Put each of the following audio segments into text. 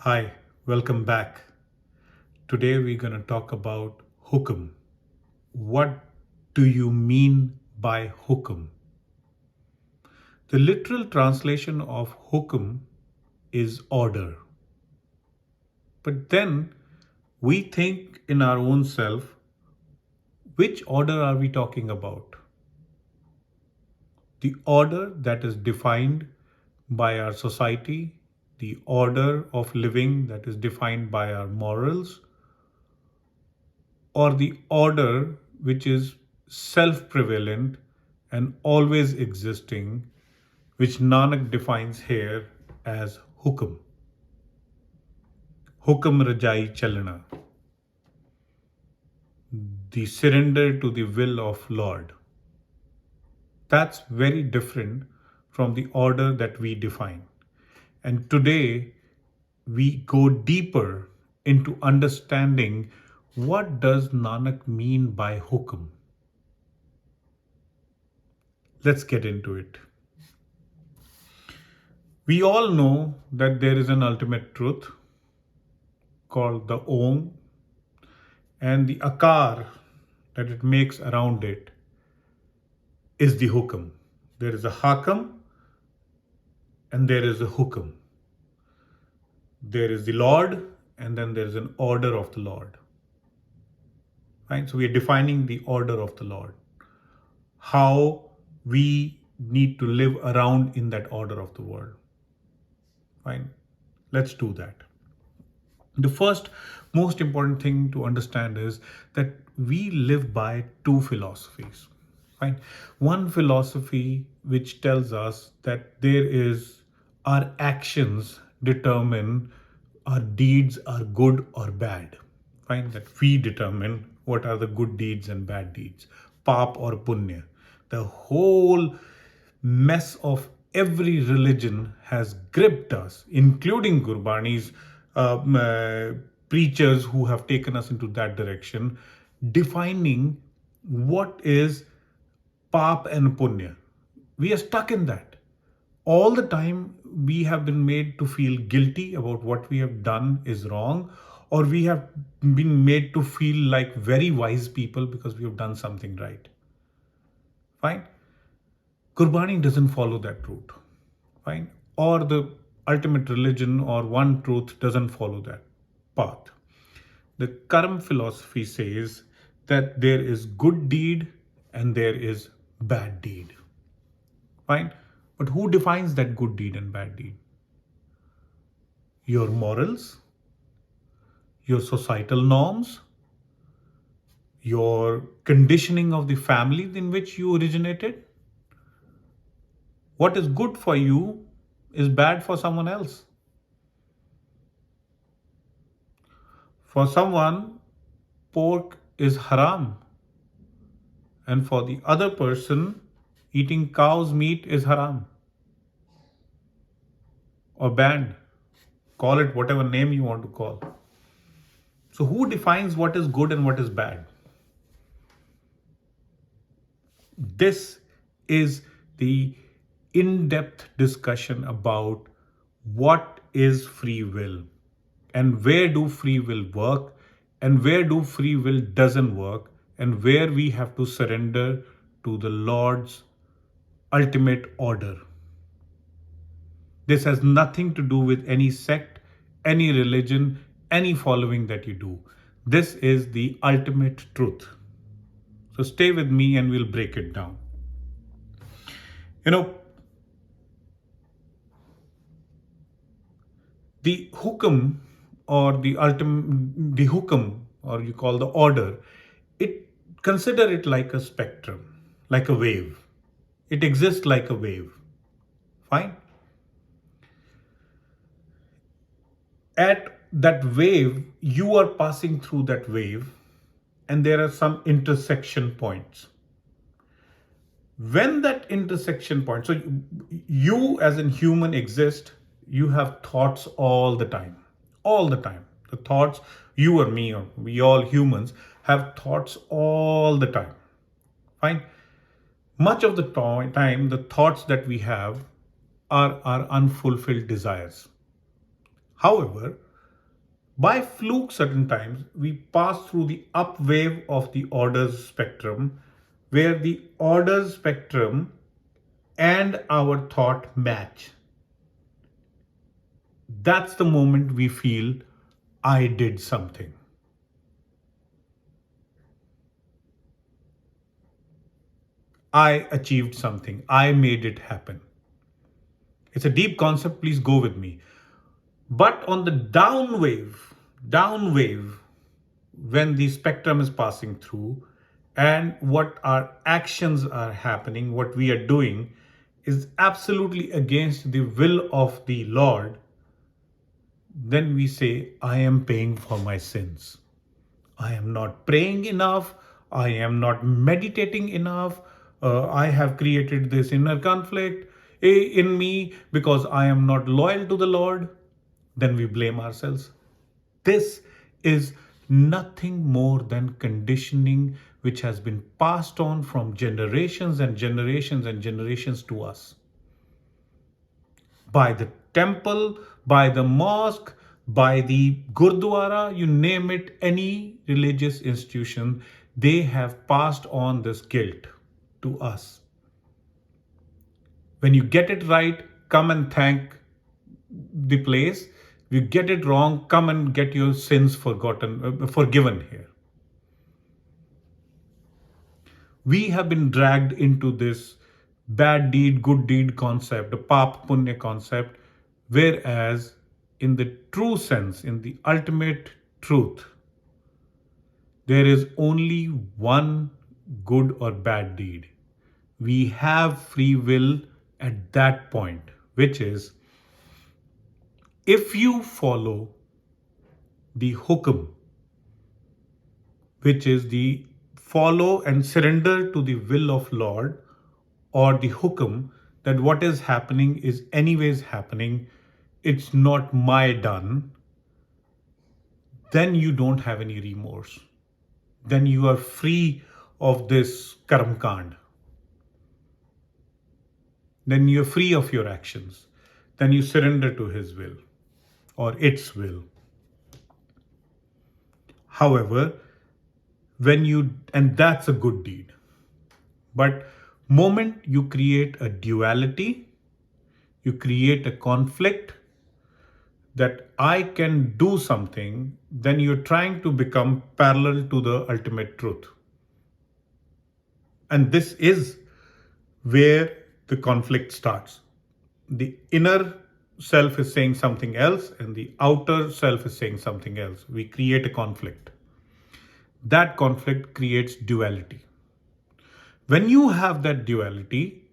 Hi, welcome back. Today we're going to talk about Huqum. What do you mean by Huqum? The literal translation of Huqum is order. But then we think in our own self, which order are we talking about? The order that is defined by our society, the order of living that is defined by our morals, or the order which is self prevalent and always existing, which Nanak defines here as Hukum. Hukum Rajai Chalana, the surrender to the will of Lord. That's very different from the order that we define. And today we go deeper into understanding what does Nanak mean by Hukum. Let's get into it. We all know that there is an ultimate truth called the Om, and the Akar that it makes around it is the Hukum. There is a Hakam and there is a Hukum. There is the Lord and then there is an order of the Lord. Right? So we are defining the order of the Lord. How we need to live around in that order of the world. Fine. Let's do that. The first most important thing to understand is that we live by two philosophies. Right? One philosophy which tells us that there is our actions determine our deeds are good or bad. Fine, that we determine what are the good deeds and bad deeds, pap or punya. The whole mess of every religion has gripped us, including Gurbani's preachers who have taken us into that direction, defining what is pap and punya. We are stuck in that. All the time, we have been made to feel guilty about what we have done is wrong, or we have been made to feel like very wise people because we have done something right. Fine. Gurbani doesn't follow that route. Fine. Or the ultimate religion or one truth doesn't follow that path. The Karm philosophy says that there is good deed and there is bad deed. Fine. But who defines that good deed and bad deed? Your morals, your societal norms, your conditioning of the family in which you originated. What is good for you is bad for someone else. For someone, pork is haram. And for the other person, eating cow's meat is haram or banned. Call it whatever name you want to call. So, who defines what is good and what is bad? This is the in depth discussion about what is free will and where do free will work and where do free will doesn't work and where we have to surrender to the Lord's ultimate order. This has nothing to do with any sect, any religion, any following that you do. This is the ultimate truth. So stay with me and we'll break it down. You know, the hukum or the hukum or you call the order, it consider it like a spectrum, like a wave. It exists like a wave. Fine. At that wave, you are passing through that wave, and there are some intersection points. When that intersection point, so you as in human exist, you have thoughts all the time. All the time. The thoughts, you or me, or we all humans, have thoughts all the time. Fine. Much of the time, the thoughts that we have are our unfulfilled desires. However, By fluke, certain times we pass through the up wave of the orders spectrum, where the orders spectrum and our thought match. That's the moment we feel I did something. I achieved something. I made it happen. It's a deep concept. Please go with me. But on the down wave, when the spectrum is passing through and what our actions are happening, what we are doing is absolutely against the will of the Lord, then we say, I am paying for my sins. I am not praying enough. I am not meditating enough. I have created this inner conflict in me because I am not loyal to the Lord. Then we blame ourselves. This is nothing more than conditioning which has been passed on from generations and generations and generations to us. By the temple, by the mosque, by the gurdwara, you name it, any religious institution, they have passed on this guilt to us. When you get it right, come and thank the place. If you get it wrong, come and get your sins forgiven here. We have been dragged into this bad deed, good deed concept, the pap punya concept, whereas in the true sense, in the ultimate truth, there is only one good or bad deed. We have free will at that point, which is if you follow the hukum, which is the follow and surrender to the will of Lord, or the hukum that what is happening is anyways happening, it's not my done, then you don't have any remorse. Then you are free of this karma kand. Then you're free of your actions. Then you surrender to his will or its will. However, and that's a good deed. But moment you create a duality, you create a conflict that I can do something, then you're trying to become parallel to the ultimate truth. And this is where the conflict starts. The inner self is saying something else, and the outer self is saying something else. We create a conflict. That conflict creates duality. When you have that duality,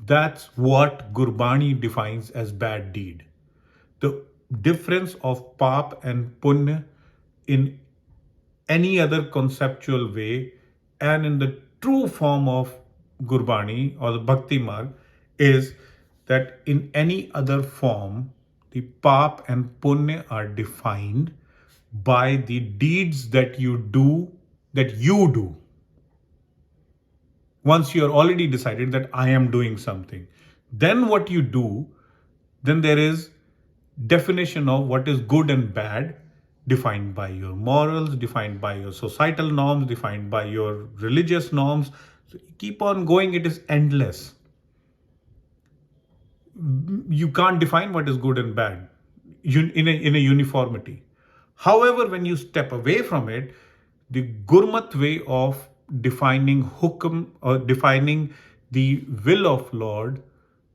that's what Gurbani defines as bad deed. The difference of pap and punya in any other conceptual way and in the true form of Gurbani or the Bhakti Marg is that in any other form, the pap and punya are defined by the deeds that you do. Once you're already decided that I am doing something, then what you do, then there is definition of what is good and bad, defined by your morals, defined by your societal norms, defined by your religious norms. So keep on going, it is endless. You can't define what is good and bad in a uniformity. However, when you step away from it, the Gurmat way of defining hukum or defining the will of Lord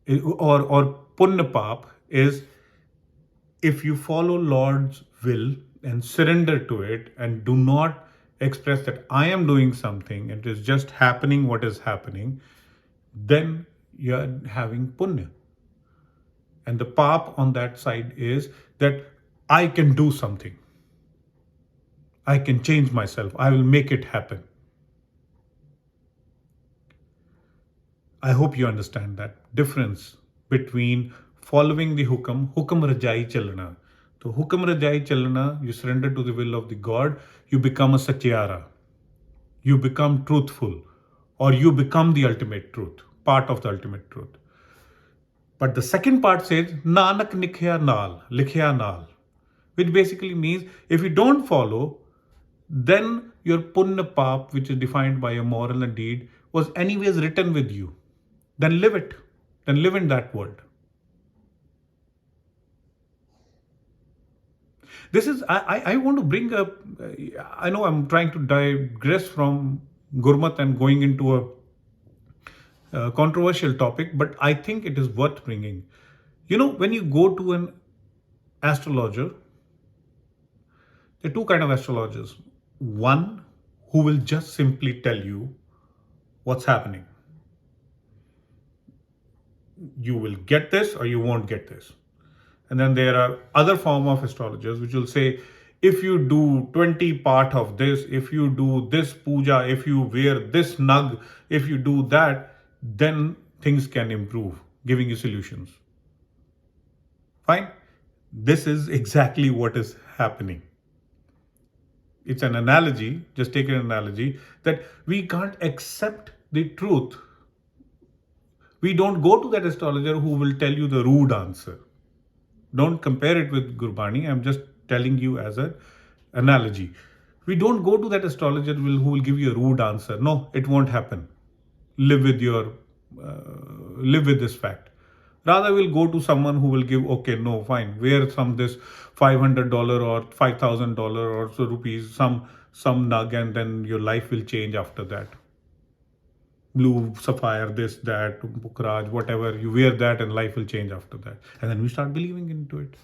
or punya pap is if you follow Lord's will and surrender to it and do not express that I am doing something and it is just happening what is happening, then you are having punya. And the pap on that side is that I can do something. I can change myself. I will make it happen. I hope you understand that difference between following the hukum rajai chalna. So hukum rajai chalna, you surrender to the will of the God, you become a satyara. You become truthful, or you become the ultimate truth, part of the ultimate truth. But the second part says, Nanak likhya naal. which basically means if you don't follow, then your punya pap, which is defined by a moral and deed, was anyways written with you. Then live it. Then live in that world. This is, I want to bring up, I know I'm trying to digress from Gurmat and going into a controversial topic, but I think it is worth bringing. You know, when you go to an astrologer, there are two kind of astrologers. One who will just simply tell you what's happening. You will get this or you won't get this. And then there are other form of astrologers which will say, if you do 20 part of this, if you do this puja, if you wear this nug, if you do that, then things can improve, giving you solutions. Fine. This is exactly what is happening. It's an analogy, just take an analogy, that we can't accept the truth. We don't go to that astrologer who will tell you the rude answer. Don't compare it with Gurbani. I'm just telling you as an analogy. We don't go to that astrologer who will give you a rude answer. No, it won't happen. Live with live with this fact. Rather, we'll go to someone who will give, okay, no, fine, wear some this $500 or $5,000 or so rupees, some nug, and then your life will change after that. Blue sapphire, this, that, Pukraj, whatever, you wear that and life will change after that. And then we start believing into it.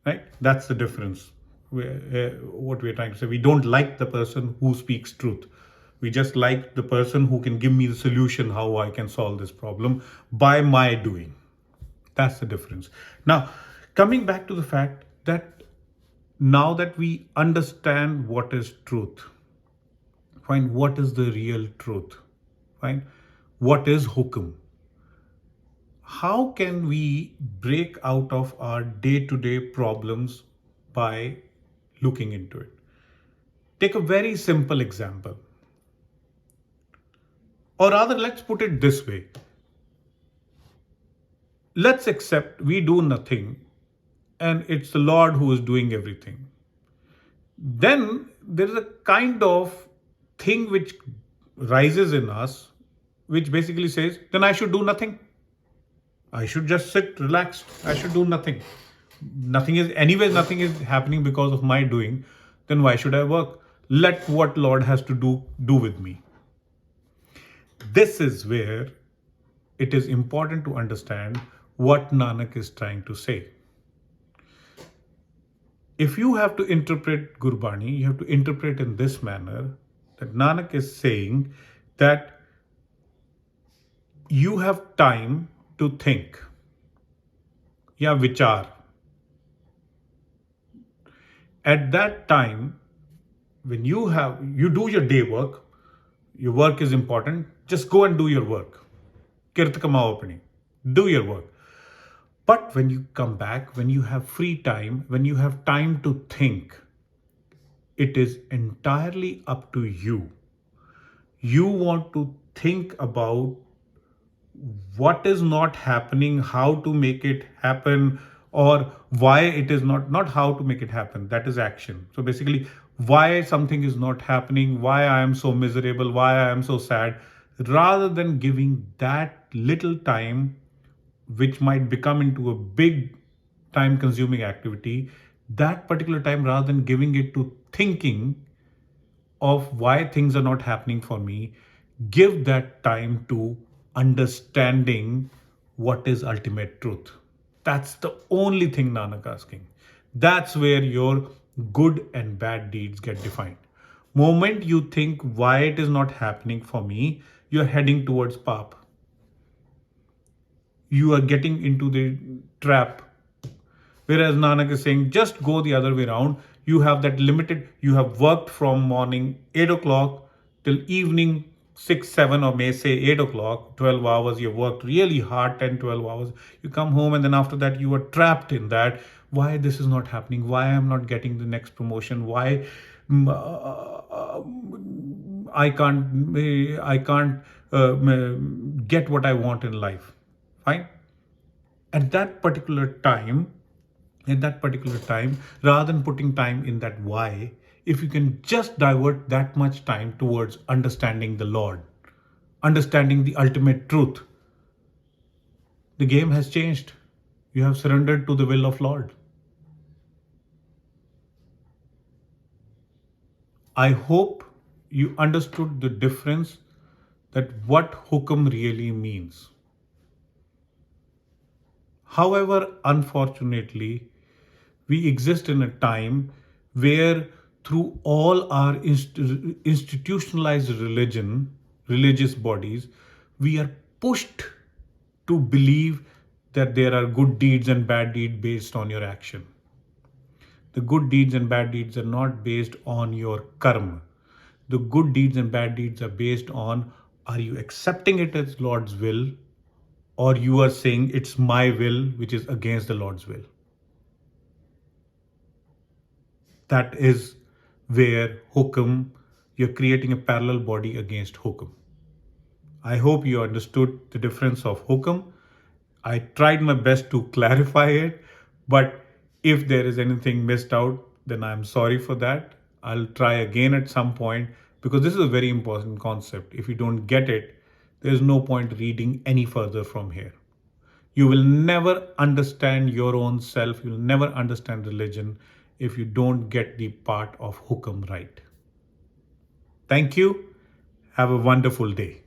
Right? That's the difference. What we're trying to say. We don't like the person who speaks truth. We just like the person who can give me the solution how I can solve this problem by my doing. That's the difference. Now, coming back to the fact that now that we understand what is truth, fine, what is the real truth? Fine, what is Huqum? How can we break out of our day-to-day problems by looking into it? Take a very simple example. Or rather, let's put it this way. Let's accept we do nothing and it's the Lord who is doing everything. Then there is a kind of thing which rises in us, which basically says, then I should do nothing. I should just sit relaxed. I should do nothing. Nothing is happening because of my doing. Then why should I work? Let what Lord has to do with me. This is where it is important to understand what Nanak is trying to say. If you have to interpret Gurbani, you have to interpret in this manner that Nanak is saying that you have time to think. Ya vichar. At that time, when you do your day work, your work is important, just go and do your work. Kirt kamao apni. Do your work. But when you come back, when you have free time, when you have time to think, it is entirely up to you. You want to think about what is not happening, how to make it happen, or why it is not how to make it happen. That is action. So basically, why something is not happening, why I am so miserable, why I am so sad, rather than giving that little time, which might become into a big time consuming activity, that particular time, rather than giving it to thinking of why things are not happening for me, give that time to understanding what is ultimate truth. That's the only thing Nanak asking. That's where your good and bad deeds get defined. Moment you think why it is not happening for me, you're heading towards pap. You are getting into the trap. Whereas Nanak is saying, just go the other way around. You have that limited, you have worked from morning 8 o'clock till evening 6, 7, or may say 8 o'clock, 12 hours, you've worked really hard, 10, 12 hours. You come home and then after that you are trapped in that. Why this is not happening? Why I'm not getting the next promotion? Why I can't get what I want in life? Fine. At that particular time, at that particular time, rather than putting time in that why, if you can just divert that much time towards understanding the Lord, understanding the ultimate truth, the game has changed. You have surrendered to the will of Lord. I hope you understood the difference, that what Huqum really means. However, unfortunately, we exist in a time where, through all our institutionalized religious bodies, we are pushed to believe that there are good deeds and bad deeds based on your action. The good deeds and bad deeds are not based on your karma. The good deeds and bad deeds are based on, are you accepting it as Lord's will, or you are saying it's my will which is against the Lord's will. That is where Huqum, you're creating a parallel body against Huqum. I hope you understood the difference of Huqum. I tried my best to clarify it, but if there is anything missed out, then I'm sorry for that. I'll try again at some point, because this is a very important concept. If you don't get it, there's no point reading any further from here. You will never understand your own self, you'll never understand religion if you don't get the part of Huqum right. Thank you. Have a wonderful day.